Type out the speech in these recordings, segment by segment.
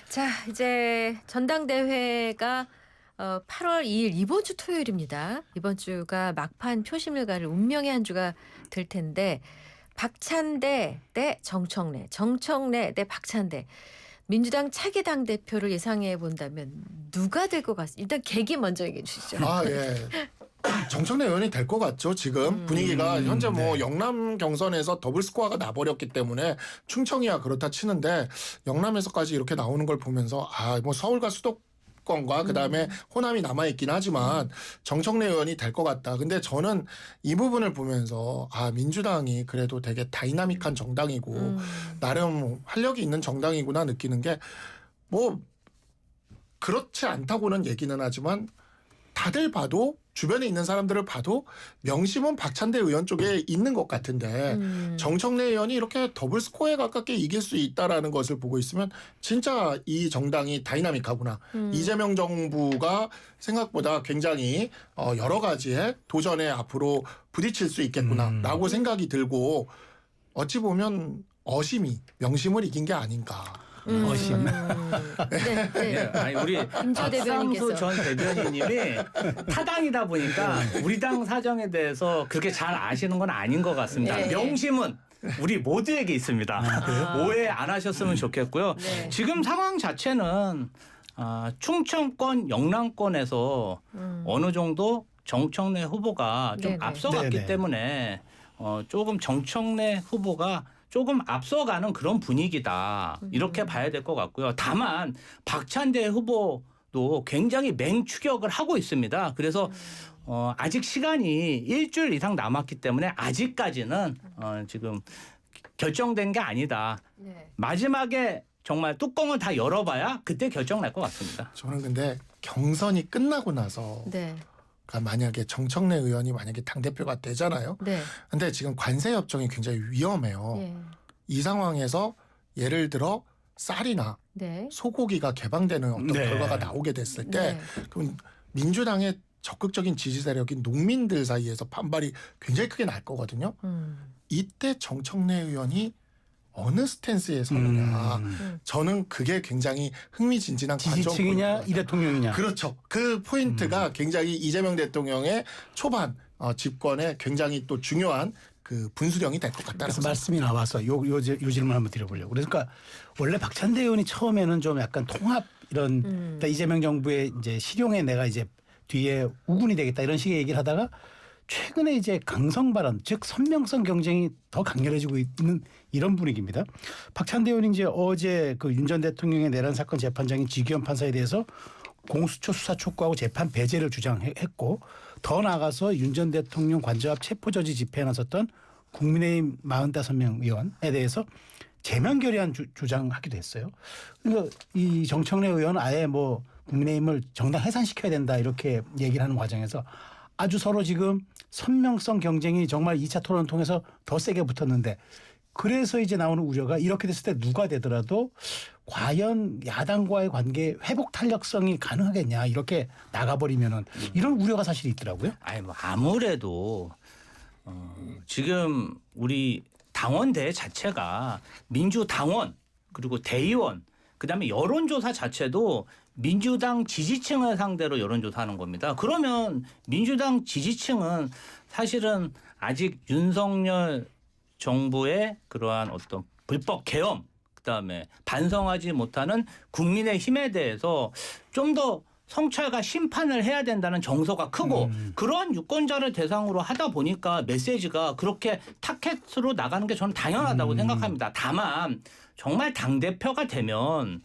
자, 이제 전당대회가 8월 2일 이번 주 토요일입니다. 이번 주가 막판 표심을 가를 운명의 한 주가 될 텐데 박찬대 대 정청래, 정청래 대 박찬대. 민주당 차기 당대표를 예상해 본다면 누가 될 것 같습니다. 일단 계기 먼저 얘기해 주시죠. 아, 예. 정청래 의원이 될 것 같죠. 지금 분위기가 현재 뭐 영남 경선에서 더블 스코어가 나버렸기 때문에 충청이야 그렇다 치는데 영남에서까지 이렇게 나오는 걸 보면서 뭐 서울과 수도권과 그다음에 호남이 남아있긴 하지만 정청래 의원이 될 것 같다. 근데 저는 이 부분을 보면서 민주당이 그래도 되게 다이나믹한 정당이고 나름 활력이 있는 정당이구나 느끼는 게 뭐 그렇지 않다고는 얘기는 하지만 다들 봐도 주변에 있는 사람들을 봐도 명심은 박찬대 의원 쪽에 있는 것 같은데 정청래 의원이 이렇게 더블 스코어에 가깝게 이길 수 있다라는 것을 보고 있으면 진짜 이 정당이 다이나믹하구나. 이재명 정부가 생각보다 굉장히 여러 가지의 도전에 앞으로 부딪힐 수 있겠구나라고 생각이 들고 어찌 보면 어심이 명심을 이긴 게 아닌가. 어심. 네, 네. 아니 우리 김조 대변인께서. 박상수 전 대변인님이 타당이다 보니까 우리 당 사정에 대해서 그렇게 잘 아시는 건 아닌 것 같습니다. 네. 명심은 우리 모두에게 있습니다. 오해 안 하셨으면 좋겠고요. 네. 지금 상황 자체는 충청권, 영남권에서 어느 정도 정청래 후보가 좀 네네. 앞서갔기 네네. 때문에 조금 정청래 후보가 조금 앞서가는 그런 분위기다. 이렇게 봐야 될 것 같고요. 다만 박찬대 후보도 굉장히 맹추격을 하고 있습니다. 그래서 아직 시간이 일주일 이상 남았기 때문에 아직까지는 지금 결정된 게 아니다. 네. 마지막에 정말 뚜껑을 다 열어봐야 그때 결정 날 것 같습니다. 저는 근데 경선이 끝나고 나서 네. 만약에 정청래 의원이 만약에 당대표가 되잖아요. 네. 근데 지금 관세 협정이 굉장히 위험해요. 네. 이 상황에서 예를 들어 쌀이나 네. 소고기가 개방되는 어떤 네. 결과가 나오게 됐을 때 네. 그럼 민주당의 적극적인 지지 세력인 농민들 사이에서 반발이 굉장히 크게 날 거거든요. 이때 정청래 의원이 어느 스탠스에 서느냐. 저는 그게 굉장히 흥미진진한 지지층이냐 이 대통령이냐. 그렇죠. 그 포인트가 굉장히 이재명 대통령의 초반 집권에 굉장히 또 중요한 그 분수령이 될 것 같다는 그래서 말씀이 나와서 요 질문 한번 드려보려고. 그러니까 원래 박찬대 의원이 처음에는 좀 약간 통합 이런 그러니까 이재명 정부의 이제 실용에 내가 이제 뒤에 우군이 되겠다 이런 식의 얘기를 하다가 최근에 이제 강성 발언 즉 선명성 경쟁이 더 강렬해지고 있는 이런 분위기입니다. 박찬대 의원이 이제 어제 그 윤 전 대통령의 내란 사건 재판장인 지기현 판사에 대해서 공수처 수사 촉구하고 재판 배제를 주장했고 더 나아가서 윤 전 대통령 관저 앞 체포저지 집회에 나섰던 국민의힘 45명 의원에 대해서 제명 결의안 주장하기도 했어요. 그러니까 이 정청래 의원은 아예 뭐 국민의힘을 정당 해산시켜야 된다 이렇게 얘기를 하는 과정에서 아주 서로 지금 선명성 경쟁이 정말 2차 토론을 통해서 더 세게 붙었는데 그래서 이제 나오는 우려가 이렇게 됐을 때 누가 되더라도 과연 야당과의 관계 회복 탄력성이 가능하겠냐 이렇게 나가버리면은 이런 우려가 사실 있더라고요. 아니 뭐 아무래도 지금 우리 당원대 자체가 민주당원 그리고 대의원 그다음에 여론조사 자체도 민주당 지지층을 상대로 여론조사하는 겁니다. 그러면 민주당 지지층은 사실은 아직 윤석열 정부의 그러한 어떤 불법 계엄 그다음에 반성하지 못하는 국민의힘에 대해서 좀 더 성찰과 심판을 해야 된다는 정서가 크고 그러한 유권자를 대상으로 하다 보니까 메시지가 그렇게 타켓으로 나가는 게 저는 당연하다고 생각합니다. 다만 정말 당대표가 되면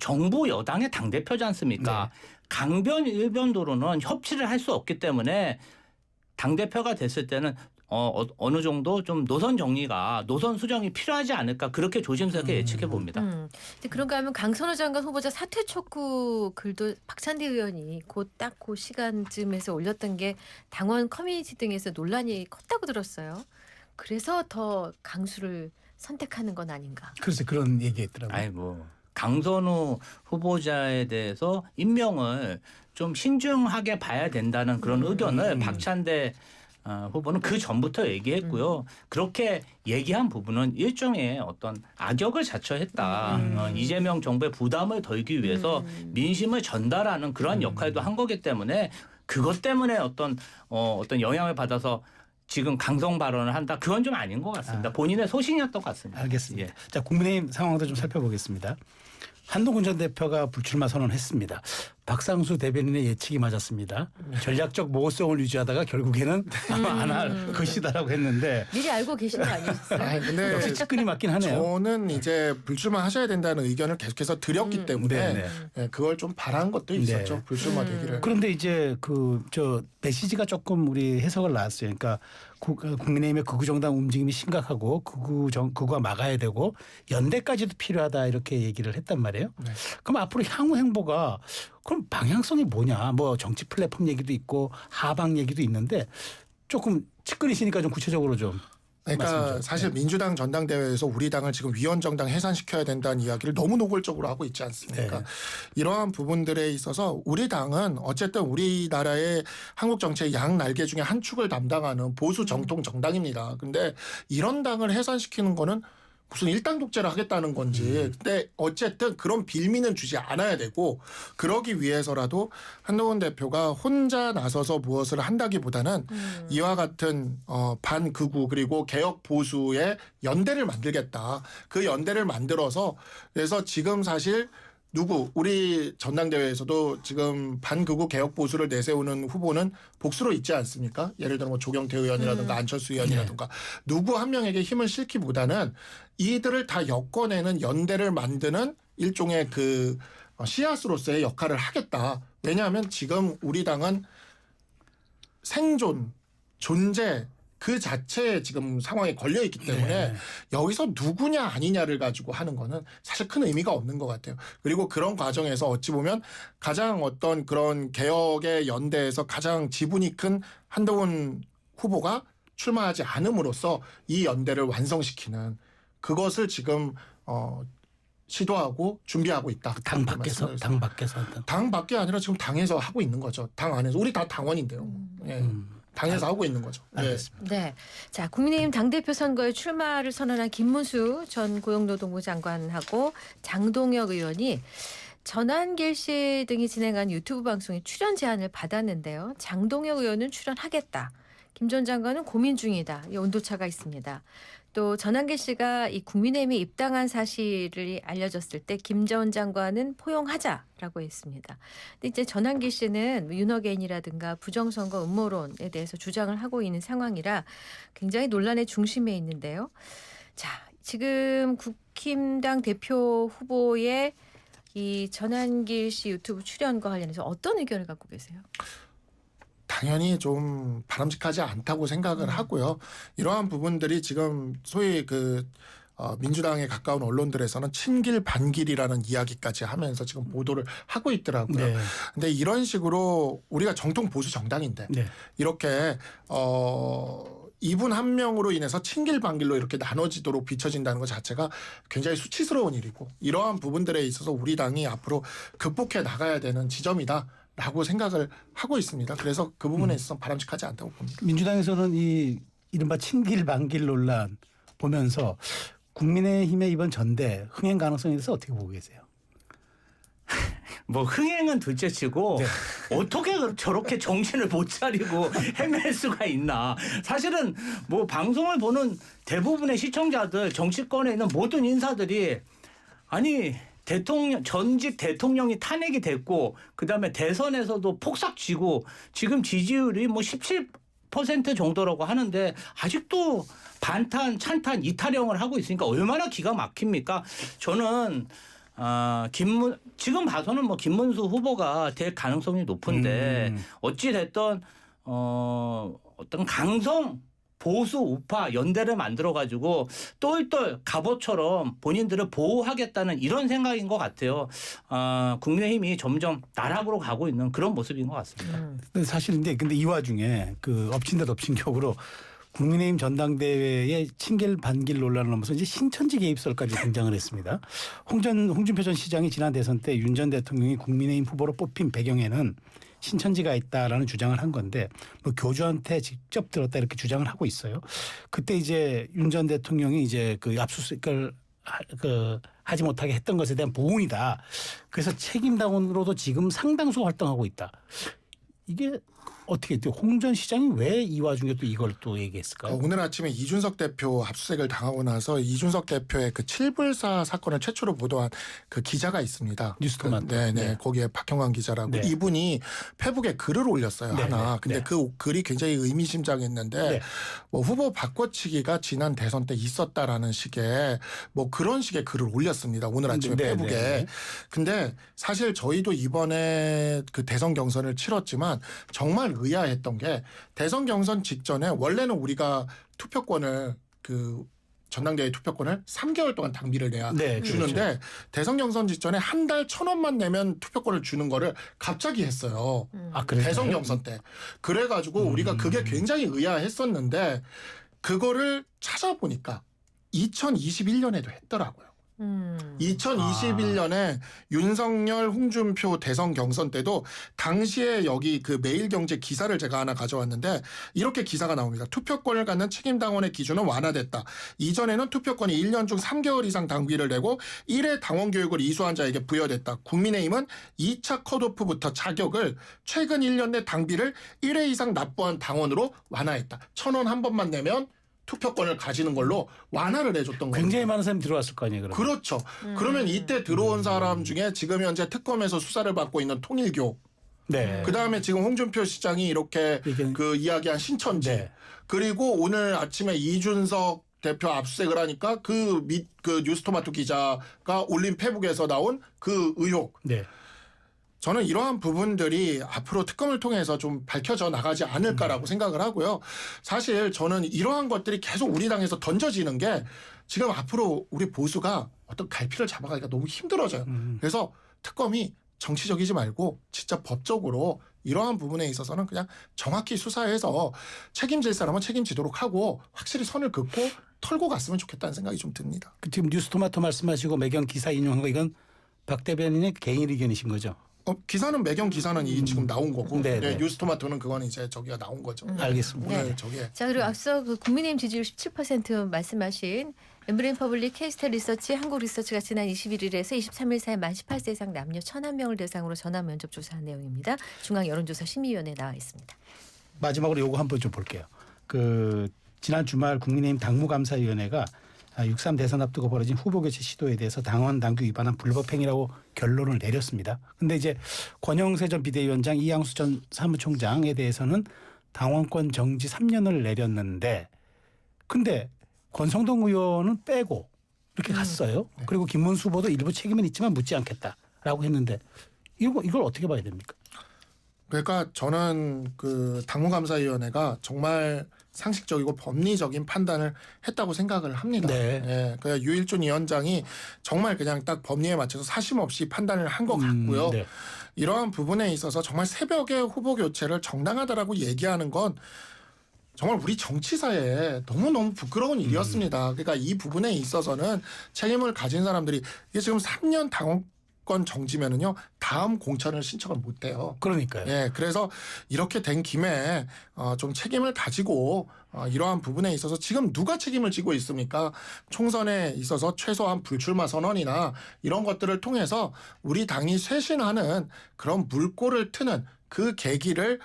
정부 여당의 당대표지 않습니까? 네. 강변 일변도로는 협치를 할 수 없기 때문에 당대표가 됐을 때는 어느 정도 좀 노선 정리가 노선 수정이 필요하지 않을까 그렇게 조심스럽게 예측해 봅니다. 근데 그런가 하면 강선호 장관 후보자 사퇴 촉구 글도 박찬대 의원이 딱 그 시간쯤에서 올렸던 게 당원 커뮤니티 등에서 논란이 컸다고 들었어요. 그래서 더 강수를 선택하는 건 아닌가. 그래서 그런 얘기했더라고요. 아이고 강선우 후보자에 대해서 임명을 좀 신중하게 봐야 된다는 그런 의견을 박찬대 후보는 그 전부터 얘기했고요. 그렇게 얘기한 부분은 일종의 어떤 악역을 자처했다. 이재명 정부의 부담을 덜기 위해서 민심을 전달하는 그러한 역할도 한 거기 때문에 그것 때문에 어떤 영향을 받아서 지금 강성 발언을 한다. 그건 좀 아닌 것 같습니다. 본인의 소신이었던 것 같습니다. 알겠습니다. 예. 자, 국민의힘 상황도 좀 살펴보겠습니다. 한동훈 전 대표가 불출마 선언했습니다. 박상수 대변인의 예측이 맞았습니다. 전략적 모호성을 유지하다가 결국에는 아마 안 할 것이다라고 했는데 미리 알고 계신 거 아니셨어요? 아니, 근데 역시 측근이 맞긴 하네요. 저는 이제 불출마하셔야 된다는 의견을 계속해서 드렸기 때문에 네, 예, 그걸 좀 바란 것도 있었죠. 네. 불출마되기를. 그런데 이제 저 메시지가 조금 우리 해석을 나왔어요. 그러니까 국민의힘의 극우정당 움직임이 심각하고 극우가 막아야 되고 연대까지도 필요하다 이렇게 얘기를 했단 말이에요. 네. 그럼 앞으로 향후 행보가 그럼 방향성이 뭐냐? 뭐 정치 플랫폼 얘기도 있고 하방 얘기도 있는데 조금 측근이시니까 좀 구체적으로 좀. 그러니까 말씀 좀. 사실 네. 민주당 전당대회에서 우리 당을 지금 위원정당 해산시켜야 된다는 이야기를 너무 노골적으로 하고 있지 않습니까? 네. 이러한 부분들에 있어서 우리 당은 어쨌든 우리나라의 한국 정치의 양 날개 중에 한 축을 담당하는 보수 정통 정당입니다. 근데 이런 당을 해산시키는 거는 무슨 일당 독재를 하겠다는 건지. 근데 어쨌든 그런 빌미는 주지 않아야 되고 그러기 위해서라도 한동훈 대표가 혼자 나서서 무엇을 한다기보다는 이와 같은 반극우 그리고 개혁 보수의 연대를 만들겠다. 그 연대를 만들어서 그래서 지금 사실 우리 전당대회에서도 지금 반극우 개혁 보수를 내세우는 후보는 복수로 있지 않습니까? 예를 들어 뭐 조경태 의원이라든가 안철수 의원이라든가 누구 한 명에게 힘을 실기보다는 이들을 다 엮어내는 연대를 만드는 일종의 그 씨앗으로서의 역할을 하겠다. 왜냐하면 지금 우리 당은 생존, 존재 그 자체에 지금 상황에 걸려 있기 때문에 여기서 누구냐 아니냐를 가지고 하는 거는 사실 큰 의미가 없는 것 같아요. 그리고 그런 과정에서 어찌 보면 가장 어떤 그런 개혁의 연대에서 가장 지분이 큰 한동훈 후보가 출마하지 않음으로써 이 연대를 완성시키는 그것을 지금 시도하고 준비하고 있다. 당 밖에서 당 밖에 아니라 지금 당에서 하고 있는 거죠. 당 안에서 우리 다 당원인데요. 예. 당에서 하고 있는 거죠. 알겠습니다. 네. 자, 국민의힘 당대표 선거에 출마를 선언한 김문수 전 고용노동부 장관하고 장동혁 의원이 전한길 씨 등이 진행한 유튜브 방송에 출연 제안을 받았는데요. 장동혁 의원은 출연하겠다. 김 전 장관은 고민 중이다. 이 온도차가 있습니다. 또 전한길 씨가 이 국민의힘에 입당한 사실이 알려졌을 때 김 전 장관은 포용하자라고 했습니다. 근데 이제 전한길 씨는 윤허개인이라든가 부정선거 음모론에 대해서 주장을 하고 있는 상황이라 굉장히 논란의 중심에 있는데요. 자, 지금 국힘당 대표 후보의 이 전한길 씨 유튜브 출연과 관련해서 어떤 의견을 갖고 계세요? 당연히 좀 바람직하지 않다고 생각을 하고요. 이러한 부분들이 지금 소위 민주당에 가까운 언론들에서는 친길 반길이라는 이야기까지 하면서 지금 보도를 하고 있더라고요. 네. 근데 이런 식으로 우리가 정통 보수 정당인데 네. 이렇게 이분 한 명으로 인해서 친길 반길로 이렇게 나눠지도록 비춰진다는 것 자체가 굉장히 수치스러운 일이고 이러한 부분들에 있어서 우리 당이 앞으로 극복해 나가야 되는 지점이다. 라고 생각을 하고 있습니다. 그래서 그 부분에 있어서 바람직하지 않다고 봅니다. 민주당에서는 이 이른바 친길 반길 논란 보면서 국민의힘의 이번 전대 흥행 가능성에 대해서 어떻게 보고 계세요? 뭐 흥행은 둘째치고 네. 어떻게 저렇게 정신을 못 차리고 헤맬 수가 있나. 사실은 뭐 방송을 보는 대부분의 시청자들 정치권에 있는 모든 인사들이 아니 전직 대통령이 탄핵이 됐고 그다음에 대선에서도 폭삭 지고 지금 지지율이 뭐 17% 정도라고 하는데 아직도 반탄, 찬탄, 이타령을 하고 있으니까 얼마나 기가 막힙니까? 저는 지금 봐서는 뭐 김문수 후보가 될 가능성이 높은데 어찌 됐든 어떤 강성 보수 우파 연대를 만들어 가지고 똘똘 갑옷처럼 본인들을 보호하겠다는 이런 생각인 것 같아요. 국민의힘이 점점 나락으로 가고 있는 그런 모습인 것 같습니다. 근데 사실 근데 이 와중에 그 엎친 데 덮친 격으로 국민의힘 전당대회의 친길 반길 논란을 넘어서 이제 신천지 개입설까지 등장을 했습니다. 홍준표 전 시장이 지난 대선 때 윤 전 대통령이 국민의힘 후보로 뽑힌 배경에는 신천지가 있다라는 주장을 한 건데 뭐 교주한테 직접 들었다 이렇게 주장을 하고 있어요. 그때 이제 윤 전 대통령이 이제 그 압수수색을 하지 못하게 했던 것에 대한 보훈이다. 그래서 책임당원으로도 지금 상당수 활동하고 있다. 이게 어떻게 홍 전 시장이 왜 이 와중에 또 이걸 또 얘기했을까요? 오늘 아침에 이준석 대표 압수수색을 당하고 나서 이준석 대표의 그 칠불사 사건을 최초로 보도한 그 기자가 있습니다. 뉴스토마토. 네. 거기에 박형환 기자라고 네. 이분이 페북에 글을 올렸어요. 네, 하나. 네, 근데 네. 그 글이 굉장히 의미심장했는데 네. 뭐 후보 바꿔치기가 지난 대선 때 있었다라는 식의 뭐 그런 식의 글을 올렸습니다. 오늘 아침에 네, 페북에. 네. 근데 사실 저희도 이번에 그 대선 경선을 치렀지만 정말 의아했던 게 대선 경선 직전에 원래는 우리가 투표권을 그 전당대회 투표권을 3개월 동안 당비를 내야 네, 주는데 그렇죠. 대선 경선 직전에 한 달 1,000원만 내면 투표권을 주는 거를 갑자기 했어요. 아, 그래요? 대선 경선 때. 그래가지고 우리가 그게 굉장히 의아했었는데 그거를 찾아보니까 2021년에도 했더라고요. 2021년에 윤석열, 홍준표 대선 경선 때도 당시에 여기 그 매일경제 기사를 제가 하나 가져왔는데 이렇게 기사가 나옵니다. 투표권을 갖는 책임당원의 기준은 완화됐다. 이전에는 투표권이 1년 중 3개월 이상 당비를 내고 1회 당원 교육을 이수한 자에게 부여됐다. 국민의힘은 2차 컷오프부터 자격을 최근 1년 내 당비를 1회 이상 납부한 당원으로 완화했다. 1,000원 한 번만 내면 투표권을 가지는 걸로 완화를 해줬던 거예요. 굉장히 많은 사람이 들어왔을 거 아니에요. 그러면. 그렇죠. 그러면 이때 들어온 사람 중에 지금 현재 특검에서 수사를 받고 있는 통일교, 네. 그다음에 지금 홍준표 시장이 이렇게 이게- 그 이야기한 신천지, 네. 그리고 오늘 아침에 이준석 대표 압수수색을 하니까 그 뉴스토마토 기자가 올린 페북에서 나온 그 의혹. 네. 저는 이러한 부분들이 앞으로 특검을 통해서 좀 밝혀져 나가지 않을까라고 생각을 하고요. 사실 저는 이러한 것들이 계속 우리 당에서 던져지는 게 지금 앞으로 우리 보수가 어떤 갈피를 잡아가기가 너무 힘들어져요. 그래서 특검이 정치적이지 말고 진짜 법적으로 이러한 부분에 있어서는 그냥 정확히 수사해서 책임질 사람은 책임지도록 하고 확실히 선을 긋고 털고 갔으면 좋겠다는 생각이 좀 듭니다. 그 지금 뉴스토마토 말씀하시고 매경 기사 인용한 거 이건 박 대변인의 개인 의견이신 거죠? 기사는 매경 기사는 이 지금 나온 거고 네, 네, 네. 뉴스토마토는 그건 이제 저기가 나온 거죠. 알겠습니다. 오늘 네. 저게 자, 그리고 앞서 그 국민의힘 지지율 17% 말씀하신 엠브레인 퍼블릭 케이스테 리서치 한국 리서치가 지난 21일에서 23일 사이 만 18세 이상 남녀 1,001명을 대상으로 전화 면접 조사한 내용입니다. 중앙 여론조사 심의위원회에 나와 있습니다. 마지막으로 요거 한번 좀 볼게요. 그 지난 주말 국민의힘 당무감사위원회가 6.3 대선 앞두고 벌어진 후보 교체 시도에 대해서 당원 당규 위반한 불법 행위라고 결론을 내렸습니다. 근데 이제 권영세 전 비대위원장, 이양수 전 사무총장에 대해서는 당원권 정지 3년을 내렸는데 근데 권성동 의원은 빼고 이렇게 갔어요. 그리고 김문수 후보도 일부 책임은 있지만 묻지 않겠다라고 했는데 이걸 어떻게 봐야 됩니까? 그러니까 저는 그 당무감사위원회가 정말 상식적이고 법리적인 판단을 했다고 생각을 합니다. 네. 예, 그러니까 유일준 위원장이 정말 그냥 딱 법리에 맞춰서 사심 없이 판단을 한 것 같고요. 네. 이러한 부분에 있어서 정말 새벽에 후보 교체를 정당하다라고 얘기하는 건 정말 우리 정치사에 너무너무 부끄러운 일이었습니다. 그러니까 이 부분에 있어서는 책임을 가진 사람들이 이게 지금 3년 당원권 정지면은요 다음 공천을 신청을 못 해요. 그러니까요. 예, 그래서 이렇게 된 김에 좀 책임을 가지고 이러한 부분에 있어서 지금 누가 책임을 지고 있습니까? 총선에 있어서 최소한 불출마 선언이나 이런 것들을 통해서 우리 당이 쇄신하는 그런 물꼬를 트는 그 계기를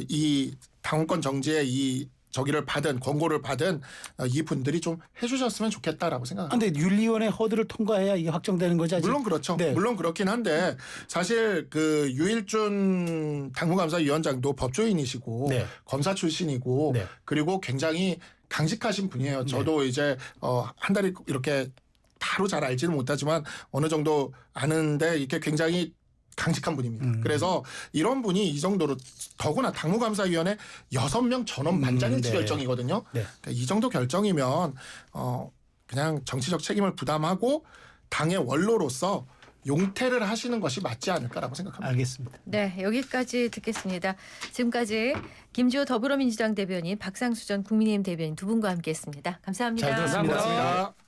이 당원권 정지의 이 저기를 받은 권고를 받은 이 분들이 좀 해주셨으면 좋겠다라고 생각합니다. 근데 윤리위원회 허들을 통과해야 이게 확정되는 거지 아직? 물론 그렇죠. 네. 물론 그렇긴 한데 사실 그 유일준 당무감사위원장도 법조인이시고 네. 검사 출신이고 네. 그리고 굉장히 강직하신 분이에요. 저도 이제 한 달이 이렇게 바로 잘 알지는 못하지만 어느 정도 아는데 이렇게 굉장히 강직한 분입니다. 그래서 이런 분이 이 정도로 더구나 당무감사위원회 6명 전원 만장일치 네. 결정이거든요. 네. 그러니까 이 정도 결정이면 그냥 정치적 책임을 부담하고 당의 원로로서 용퇴를 하시는 것이 맞지 않을까라고 생각합니다. 알겠습니다. 네, 여기까지 듣겠습니다. 지금까지 김주호 더불어민주당 대변인, 박상수 전 국민의힘 대변인 두 분과 함께했습니다. 감사합니다. 잘 들었습니다. 감사합니다.